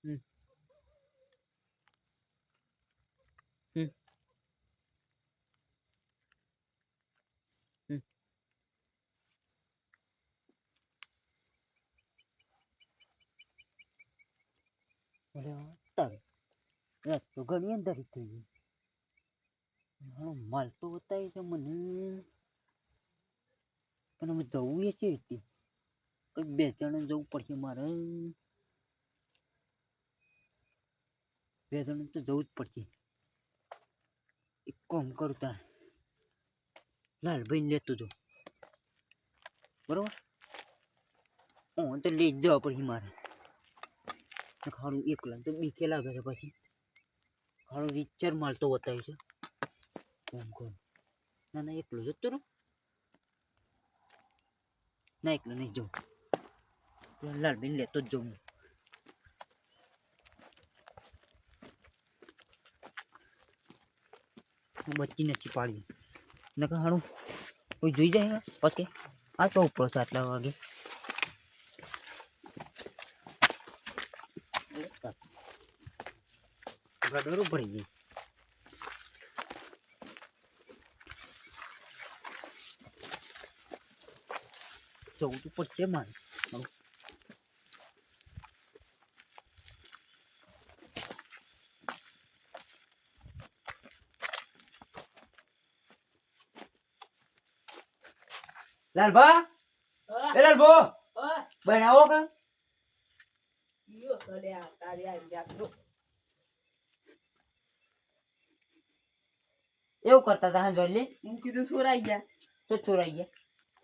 હમ હમ હમ અરે તાર રાત તો ઘણી અંદર થઈ ગઈ. હા માલ તો બતાવી છે મને, પણ અમે જવું એ છે કઈ 2 જણા જવું પડશે મારે. 2 જણા તો જવું જ પડશે. એક કામ કરું તાર લાલભાઈ લેતો જો બરોબર. તો લઈ જ જવા પડશે મારે. ખારું એકલા તો બીકે લાગે છે. પછી ખારું વિચાર મારતો બતાવી છે. કામ કરું ના ના એકલો જતો રહું ના, એકલો નહીં જવું. લાલભાઈ લેતો જ જવું. બચી નથી પાડી નકર હારું કોઈ જોઈ જાય પછી આ તો ઉપર છે આટલા વાગે. ગડોરો ભરી ગઈ. જવું તો પડશે મારે. લાલભા એ લાલભો બનાવો કે એવું કરતા હતા. જોઈ હું કીધું ચોરાઈ ગયા તો ચોરાઈ ગયા.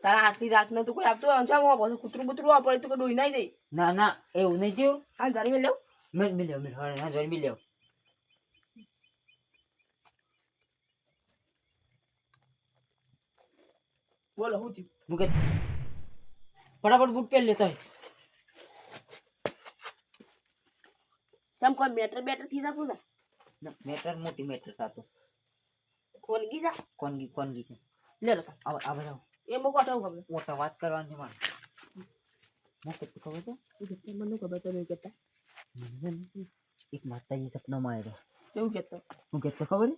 તારા આખી રાત ને તું કોઈ આપતો અંજામાં પાછું કૂતરું બૂતરું વાપરે તો ડોઈ નાઈ દે. ના ના એવું નહીં થયું. હા જારી મેં લેવ હા જારી મેં લેવ. બોલો હું થયું મુકે ફટાફટ બૂટ પહેર લેતા હોય. તમ કોઈ મેટર બેટર થી જાપું છે. મેટર મોટી મેટર સાતો કોનગી જા કોનગી છે. લે લો આવ આવ જાવ એ મો કોટા ખબર મોટા વાત કરવાની છે મારે. મોકે તો ખબર છે મને ખબર તો નહીં કેતા. એક માતાજી સપનામાં આવ્યો. કેવું કેતો હું કેતો ખબર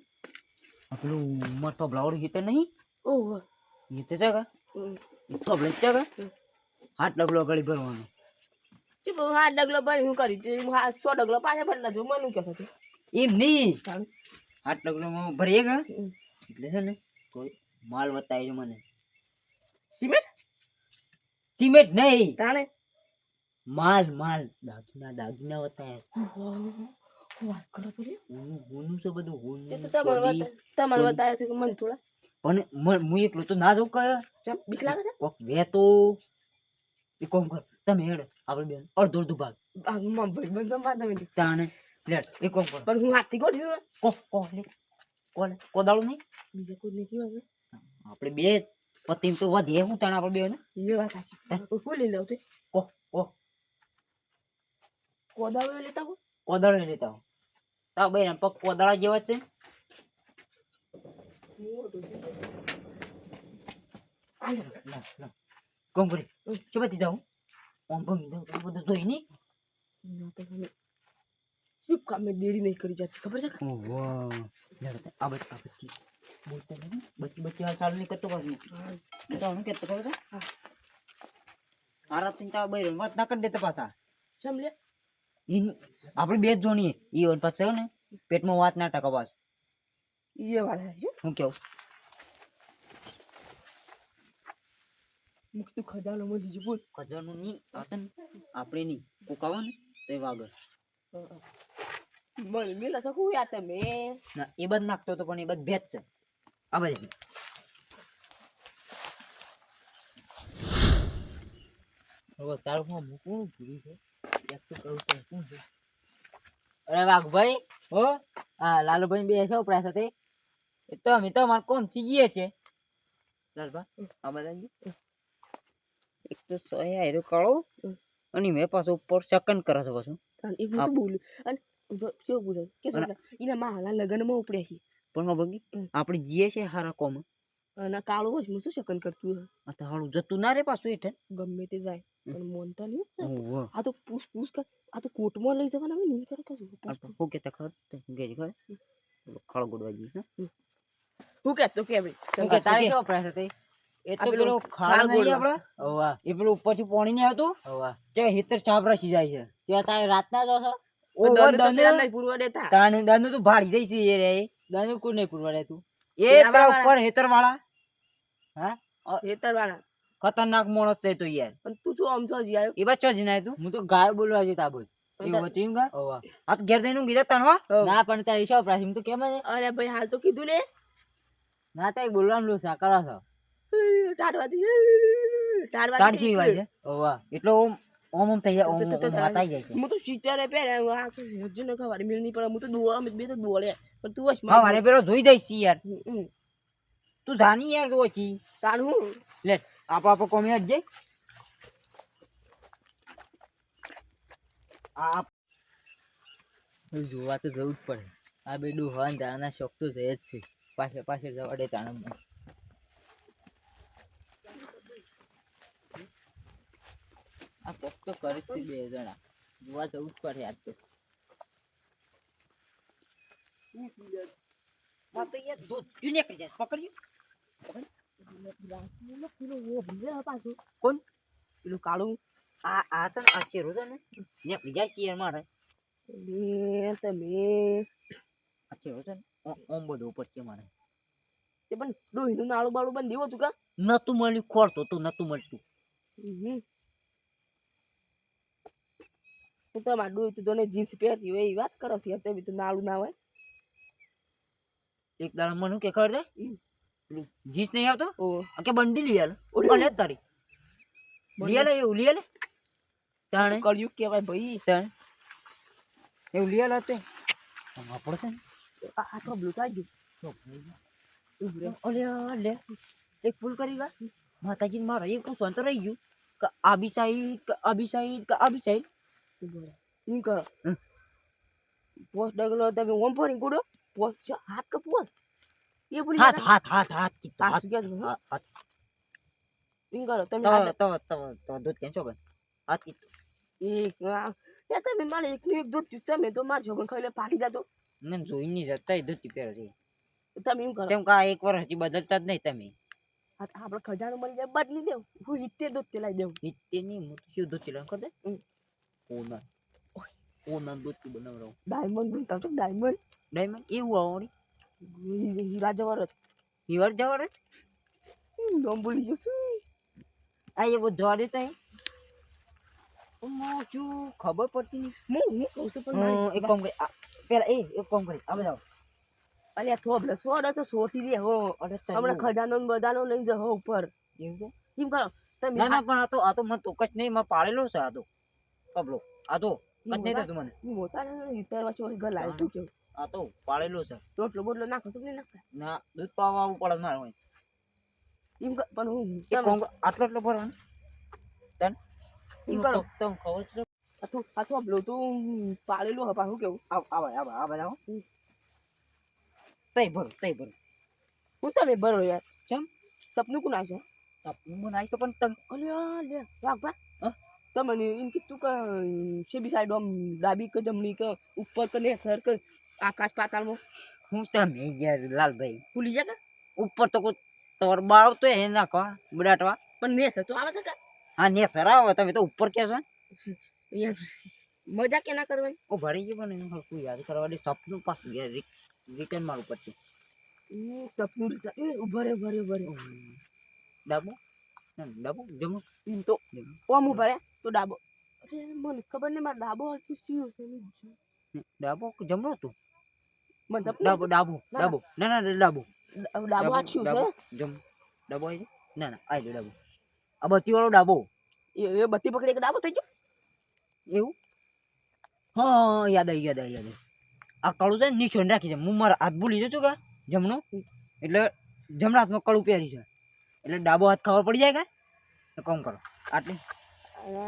આપણું મોટો બ્લાઉડ હીતે નહીં. ઓહો હીતે છે કે તો બ્લેક છે કે 8 ડગલો ગળી ભરવાનો. કે બહુ 8 ડગલો ભરી હું કરી તે 100 ડગલો પાછા ભરલા જો મનું કે છે એમ નહીં 8 ડગલો માં ભરીએ કે એટલે છે ને કોઈ માલ બતાવી મને. સિમેન્ટ નહીં તાણે માલ દાગીના બતાવ્યા. વાત કરો તો હોનું છે બધું હોન તમારે બતાવ્યા છે કે મને થોડા પણ હું એકલો તો ના જઉં. કે બીક લાગે છે કોક વે તો એ કોમ કર તમે હેડો આપણે બેન અડધો ભાગ ભાગમાં ભાઈ બંધ સંભાળ તમે તાણે લેટ એ કોમ કર પણ હું હાથથી ગોઠવ્યું કોદાળું નહીં બીજા કોઈ નહીં કેવા આપણે બે પતિમ તો વધે હું તાણ આપણે બે ને એ વાત સાચી હું લઈ લઉં તે કોદાળું લેતા હો તા બે પગ કોદાળા જેવા છે. કોમ કરી કેવાથી જાઉં ઓમ ભમી જાઉં તો બધું જોઈ નહીં શું કામ દેરી નહીં કરી જતી ખબર છે. આ બધી બોલતા નહીં બચ્ચી હાલ ચાલુ નહીં કરતો પાછું તો હું કહેતો ખબર છે મારા ચિંતા બે વાત ના કરી દેતા પાછા સમજે આપણે બે જ જોણીએ ઈ પાછળ ને પેટમાં વાત ના ટકા પાછું એ વાત હું કેવું મુક્ત ખજાનો મળી જ બોલ ખજાનો ની આતન આપણે ની કોકાવા ને તે વાગર મલ મિલા સકુ યા તમે ના એ બધ નાખતો તો પણ એ બધ ભેજ છે. આ બધી હવે તારું હું મૂકું ભૂલી છે એક તો કરું તો શું છે. અરે વાઘભાઈ હો હા લાલુભાઈ બે છે ઉપરા સાથે એ તો અમે તો માર કોમ થી જઈએ છે. લાલભા આ બધા એક તો સોયા હેરો કાળો અને મે પાછો ઉપર સેકન્ડ કરે છે પાછું એક હું તો બોલું અને કેવું બોલે કે ઇના માલા લગનમાં ઉપડ્યા છે પણ આપણે જીએ છે હારા કોમ અને કાળો હોય હું શું શકન કરતું આ તો હાળું જતું ના રે પાછું હેઠે ગમે તે જાય પણ મોનતા નહીં આ તો પૂછ કર આ તો કોર્ટમાં લઈ જવાના હવે નહીં કરે કશું હું કે તખર ગેજ કરે ખળ ગોડવા જઈશ ને હું કે તો કે ભાઈ તારે કેવો પ્રશ્ન હતો એ તો પેલો ખાળ નહીં આપણે ઓવા એ પેલો ઉપરથી પાણી નહીં આવતું ઓવા તે હેતર ચાપ રસી જાય છે તે તારે રાતના જો છો ઓ દન નહીં પૂરવા દેતા તાણે દન તો ભાડી જઈ છે એ રે દન કોઈ નહીં પૂરવા દે તું એ તારા ઉપર હેતર વાળા હા હેતર વાળા ખતરનાક માણસ છે તો યાર પણ તું શું આમ છો જી આવ્યો એ બચ્ચો જ ના તું હું તો ગાય બોલવા જઈ તાબો એવું હતું ગા ઓવા આ ઘેર જઈને ઊંઘી જતા ના પણ તારી શો પ્રાસીમ તો કેમ છે અરે ભાઈ હાલ તો કીધું ને ના તાઈ બોલવાનું લો સા કરો છો તાડવાથી વાય છે ઓવા એટલો ઓમ થઈ જાય ઓમ માતાઈ જાય છે હું તો સીટરે પહેરે આ હજુ ન ખબર મિલ ની પર હું તો દોવા બે તો દોડે પણ તું વસ હા મારે પેલો જોઈ દઈશ યાર તું જાની યાર તો છી તાણ હું લે આપો કોમી હટ જાય આ જોવા તો જવું જ પડે આ બેડું હવાન જાણના શોખ તો છે જ છે પાછળ જવા દે તાણ આ કોક તો કરે છે બે જણા જોવા જવું જ પડે આજ તો માતો યાર દો જુને કરી જાય પકડ્યું કોણ પેલું કાળું આ છે ને આ ચેરો છે ને નીકળી જાય છે યાર મારે તમે આ ચેરો છે ને ઓમ બધો ઉપર છે મારે તે પણ દોહીનું નાળું બાળું બંધ દેવું હતું કા નતું મળ્યું ખોરતો તો નતું મળતું હું તો માર ડોઈ તો જીન્સ પહેરતી હોય એ વાત કરો છો તે બી તો નાળું ના હોય એક દાડા મને કે ખબર છે જીન્સ નહીં આવતો કે બંડી લઈ આલ ઓલે તારી લઈ આલે એવું લઈ આલે તાણે કળિયુગ કહેવાય ભાઈ તાણે એવું લઈ આલ તે આપણો છે આ તો બ્લુ થઈ ગયું ઓલે લે એક ફૂલ કરી ગા માતાજી મારા એક સંત રહી ગયું કે આબી સાઈડ એમ કરો પોસ્ટ ડગલો તમે ઓમ ફરી ગુડો પોસ્ટ હાથ કે પોસ્ટ એ ભૂલી હાથ એમ કરો તમે તો દૂધ કેમ છો કે હાથ એક તમે મારે એકનું એક દૂધ તમે તો મારજો પણ ખાઈ લે ફાટી જતો મને જોઈ નહીં જતા દૂધ પહેરો છે તમે એમ કરો કેમ કે એક વાર હજી બદલતા જ નહીં તમે આપણે ખજાનો મળી જાય બદલી દેવ હું 70 દૂધ લાવી દેવું 70 નહીં હું શું દૂધ લાવ કર દે ઓના દૂધ બનાવરો ડાયમંડ બોલતા તો ડાયમંડ એવું આવડી હીરા જવારત નામ ભૂલી ગયો છું આ એ બધું જોડે તઈ શું ખબર પડતી નહીં હું કહું છું પણ એક કામ કરી પેલા એક કામ કરી આવે જાવ અલ્યા થોબલે સોડો તો સોટી દે હો હમણાં ખજાનો બધાનો લઈ જાઓ ઉપર એવું છે કેમ કરો તમે ના પણ આ તો મને તો કચ નહીં માં પાડેલો છે આ તો કબલો આ તો કચ નહીં તું મને મોટા ઇતર વચ્ચે ઘર લાવી શું કેવું આ તો પાડેલો છે રોટલો બોટલો નાખો તો નહીં નાખતા ના દૂધ પાવા આવું પડે મારે હોય એમ પણ હું આટલો ભરવાનું તન એમ કરો તમ ખબર છે આ તો બ્લો તો પાડેલો હપા હું કેવું આવે તઈ ભરો હું તમે ભરો યાર ચમ સપનું કોણ આવશે સપનું મને આવી તો પણ તમે અલ્યા લે વાગવા તમને એમ કીધું કે શેબી સાઈડ આમ ડાબી કે જમણી કે ઉપર કે નેસર કે આકાશ પાતાળમાં હું તમે યાર લાલભાઈ ભૂલી જા કે ઉપર તો કોઈ તોર બાવ તો એ નાખો બડાટવા પણ નેસર તો આવે છે કે હા નેસર આવે તમે તો ઉપર કે છો યાર મજા કે ના કરવાની ઓ ભરી ગયો પણ હું યાદ કરવાની સપનું પાછું યાર રિટર્ન મારું પડશે સપનું ભરે ડાબો જમો એમ તો ઓમ ભરે તો ડાબો અરે મને ખબર નહીં મારા ડાબો શું છે ડાબો જમણો તું મને ડાબો ના ડાબો આ શું છે જમ ડાબો આવી ના આવી ડાબો આ બત્તી વાળો ડાબો એ બત્તી પકડી કે ડાબો થઈ ગયો એવું હા યાદ આવી આ કળું છે નીચોને રાખી છે હું મારા હાથ ભૂલી જતો કે જમણો એટલે જમણા હાથમાં કળું પહેરી છે એટલે ડાબો હાથ ખબર પડી જાય કે કોમ કરો આટલી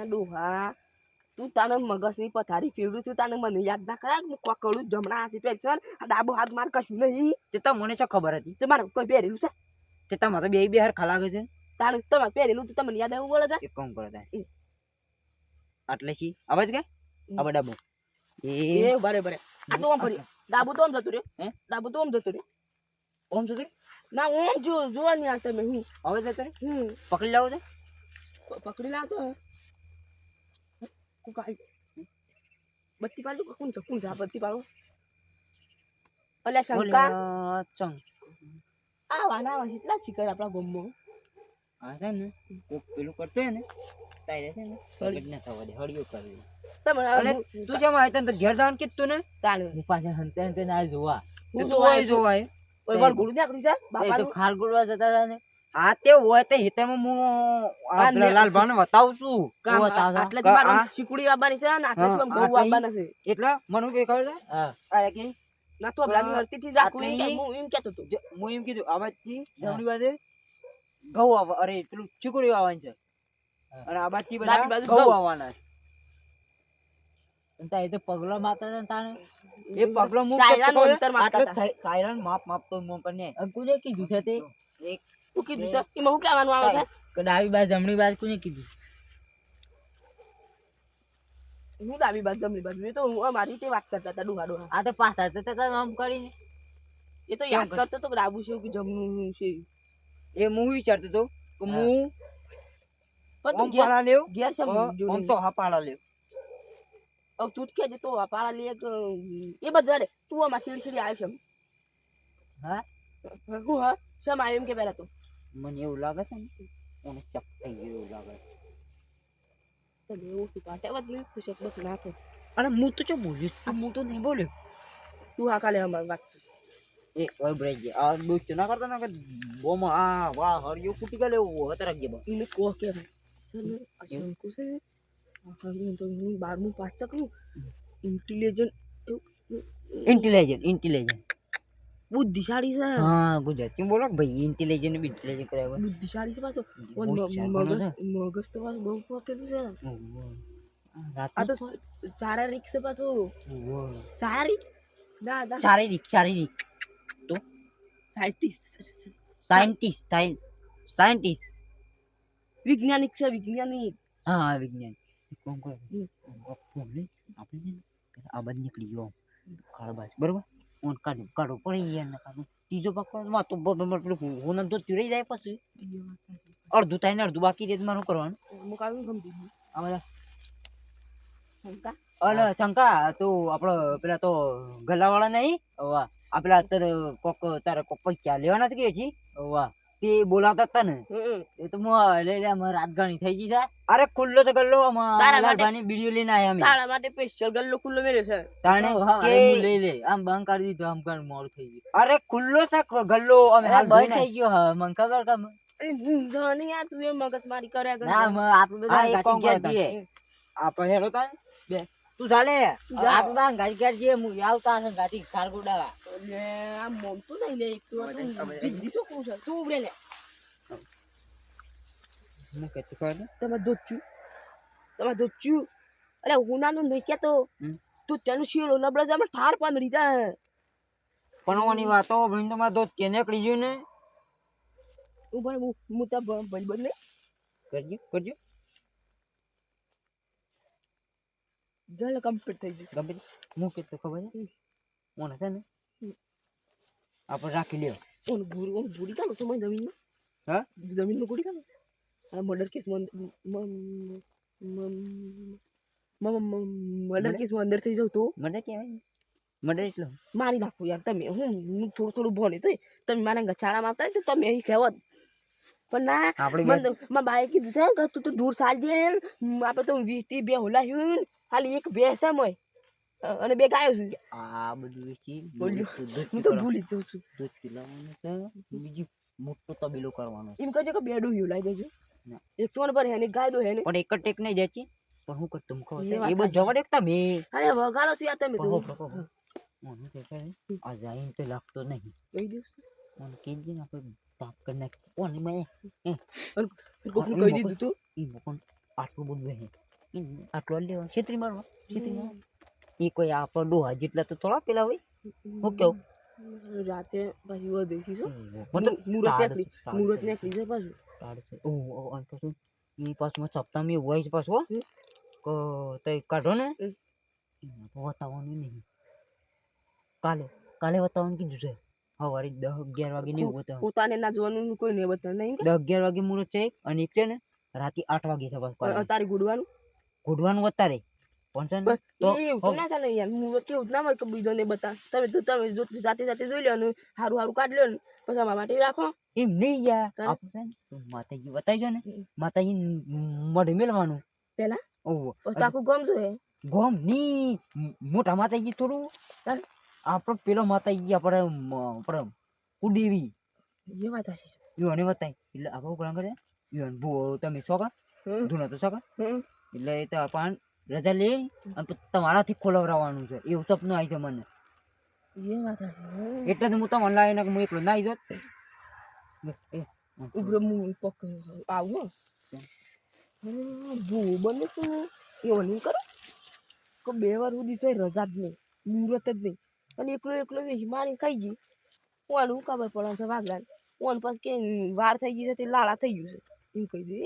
ડોહા તું તાને મગજની પથારી ફેરવું છું તાને મને યાદ ના કરાય હું કળું જમણા હાથે પહેરી છે આ ડાબો હાથ માર કશું નહીં તે તો મને શું ખબર હતી તે મારે કોઈ પહેરેલું છે તે તમારે બે બે હાર ખલાગે છે તારે તમારે પહેરેલું તો તમને યાદ આવ્યું બોલે એક કામ કરે તારે આટલે છી અવાજ કે આ ડાબુ એ બરાબર આ તો આમ ફરી ડાબુ તો આમ જતું રે હે ડાબુ તો આમ જતું રે ઓમ જતું રે ના ઓમ જો જોવાની આ તમે હું હવે જતો રે પકડી લાવો છે પકડી લાવતો કો કાઈ બત્તી પાડો કોણ છે બત્તી પાડો અલ્યા શંકા ચંગ આ વાના કેટલા શીકર આપણા ગોમમાં આ છે ને કોક પેલું કરતો હે ને તારે છે ને સગડ ના થવા દે હળિયો કરી તમે તું જેમ આય તને ઘેર દાન કીધું ને તાને હું પાછા હંતે હંતે ના જોવા હું જોવાય ઓય વાર ગુડુ નાકરું છે બાપા તો ખાર ગુડવા જતા હતા ને આ તે હોય તે હિતેમાં હું આ લાલ ભાને બતાવું છું એટલે તમારું શીકુડી આવવાની છે ને આટલે બહુ આવવાના છે એટલે મને કે ખબર છે હા અરે કે ના તો લાગી હરતી થી રાખું હું એમ કહેતો તો હું એમ કીધું આવાજથી જમણી બાજુ ઘઉં આવ અરે પેલું ચીકુડી આવવાની છે અને આ બાજુ બધા ઘઉં આવવાના છે તા એ તો પગલો માતા ને તાને એ પગલો મુક સાયરન અંતર માતા એટલે સાયરન માપ તો મો પર ને કોને કીધું છે તે એક તું કીધું છે એમાં હું કહેવાનું આવે છે કે ડાબી બાજુ જમણી બાજુ કોને કીધું હું ડાબી બાજુ જમણી બાજુ એ તો હું મારી તે વાત કરતા હતા ડુહાડો આ તો પાછા તો નામ કરીને એ તો યાદ કરતો તો ડાબુ છે કે જમણું છે એ હું વિચારતો તો કે હું પણ પાડા લેવ ઘેર છે ઓમ તો હા પાડા લેવ अब તું જ કે તો પાડા લે એ બધા રે તું આમાં સીડી આવ્યો છે હા હું હા શમ આવ્યો એમ કે પહેલા તો મને એવું લાગે છે ને ઓને ચક થઈ ગયું એવું લાગે તો એવું તું પાટે વાત નહીં તું શક બસ ના તો અરે હું તો બોલ્યો હું તો નહીં બોલ્યો તું આ કાલે અમાર વાત છે એ ઓય બ્રેજ આ દોસ્ત ના કરતા ના કે બોમ આ વાહ હરિયો ફૂટી ગયો એવો હત રાખજે બા એને કો કે સર અજન કો છે આ તો હું 12મું પાસ કરું ઇન્ટેલિજન્ટ બુદ્ધિશાળી છે હા ગુજરાતી બોલો ભાઈ ઇન્ટેલિજન્ટ કરાવે બુદ્ધિશાળી છે પાછો મગજ તો પાછો બહુ પકેલું છે આ તો શારીરિક છે પાછો શારીરિક તો સાયન્ટિસ્ટ વૈજ્ઞાનિક છે વૈજ્ઞાનિક હા વિજ્ઞાન કોણ કોણ આપણે આ બાદ નીકળી ગયો ખાડબાજ બરોબર ઓન કાઢો પડી યાર ના કાઢો ત્રીજો પકડવા તો પેલું હોનન તો ચીડી જાય પછી અડધું થાય ને અડધું બાકી દે મારું કરવાનું હું કાઢું સમજી ગયું શંકા અલે શંકા તો આપણો પેલા તો ગલ્લાવાળા નહીં વાહ આ પેલા અત્યારે કોક તારે કોક પૈસા લેવાના છે કે છી વાહ તે બોલાવતા હતા ને એ તો લે રાત ગણી થઈ ગઈ છે અરે ખુલ્લો તો ગલ્લો લાલભાની વિડિયો લઈને આયા અમે તારા માટે સ્પેશિયલ ગલ્લો ખુલ્લો મેલ્યો છે તાણે કે લઈ લે આમ બંધ કરી દીધો આમ કર મોર થઈ ગયું અરે ખુલ્લો છે ગલ્લો અમે હાલ બંધ થઈ ગયો હા મન ખબર કે જાની યાર તું એ મગજ મારી કર્યા ના આપણે બધા ગાટી ગયા છીએ આપણે હેડો તા બે તું ચાલે આપણે બધા ગાડી ગયા છીએ હું આવતા છે ગાડી ખાર ગોડાવા એટલે આમ મોમ તો નહીં લે એક તો જીદ્દી શું કહું છે તું ઉભરે લે હું કે તમે દોચ્યું અરે હુનાનું નહીં કેતો તું તેનું શીળો નબળા જ આપણે ઠાર પણ રીતા પણ ઓની વાતો ભઈન તમાર દોત કે નીકળી ગયું ને હું પણ હું તા ભાઈબંધ ને કરજો જલ કમ્પ્લીટ થઈ ગયું કમ્પ્લીટ હું કે તો ખબર છે ઓને છે ને આપણે રાખી લ્યો ઓન ભૂરી કાલો સમય જમીન હા જમીન નું ગુડી કાલો આ મર્ડર કેસ મર્ડર કેસ માં અંદર થઈ જાવ તો મર્ડર કેવાય મર્ડર એટલે મારી નાખો યાર તમે હું થોડું ભણી તો તમે મારા ગચાળા મારતા હોય તો તમે અહીં કહેવત પણ ના આપણે બાઈક કીધું છે કે તું તો દૂર સાજી આપણે તો 20 બે હોલાયું ખાલી એક ભેંસ છે મોય અને બે ગાયો છે આ બધું વેચી હું તો ભૂલી જઉં છું 2 કિલો છે બીજી મોટો તબેલો કરવાનો એમ કહે કે બેડું યુ લાઈ દેજો 100 પર હે ને ગાય દો હે ને પણ એક ટેક નહીં દેચી પણ હું કર તુમ ખો એ બધું જવા દેખતા મે અરે વગાડો છો યાર તમે તો મને કે આ જાઈન તો લાગતો નહીં કઈ દિવસ મને કેજી ના કોઈ પાપ કર નાખ કોની મે કોણ કહી દીધું તું ઈ પણ આટલું બધું હે આટલું લેવા છેતરી મારવા એ કોઈ આપણો ડોહા જેટલા તો થોડા પેલા હોય હું કેવું રાતે પાછી વધે છે શું મતલબ મુહૂર્ત નીકળી જાય પાછું અને પાછું એ પાછું સપ્તાહમાં એવું હોય છે પાછું કે તે કાઢો ને વતાવવાનું નહીં કાલે કાલે વતાવવાનું કીધું છે સવારે 10-11 વાગે નહીં બતાવ પોતાને ના જોવાનું કોઈ નહીં બતાવ નહીં 10-11 વાગે મુહૂર્ત છે અને એક છે ને રાતે 8 વાગે છે પાછું તારે ગુડવાનું અત્યારે પણ છે ને તો એવું ના ચાલે યાર મુહૂર્ત કેવું ના હોય કે બીજોને બતા તમે જાતે જોઈ લો અને સારું કાઢ લો ને પછી અમારા માટે રાખો એમ નહીં યાર આપણે છે ને માતાજી બતાવી ને માતાજી મઢે મેળવાનું પેલા ઓહો પછી આખું ગમ જોઈએ ગોમ ની મોટા માતાજી થોડું આપણો પેલો માતાજી આપણે કુદેવી એ વાત હશે યોને બતાવી એટલે આપણે ઉપરાંત કરે યોન ભૂ તમે શોકા ધૂનો તો શોકા એટલે એ તો પાન રજા લે અને તમારાથી ખોલવરાવાનું છે એવું સપનું આવી છે મને એ વાત હશે એટલે જ હું તમને લાવીને હું એકલો નાઈ જોત ઉભરો હું પક આવું ભૂ બને છે ને એવો નહીં કરો કે 2 વાર સુધી સોય રજા જ નહીં મુહૂર્ત જ નહીં અને એકલો વેચી મારી ખાઈ ગઈ ઓનું ખબર પડે છે વાગલા ઓન પછી કે વાર થઈ ગઈ છે તે લાળા થઈ ગયું છે એમ કહી દે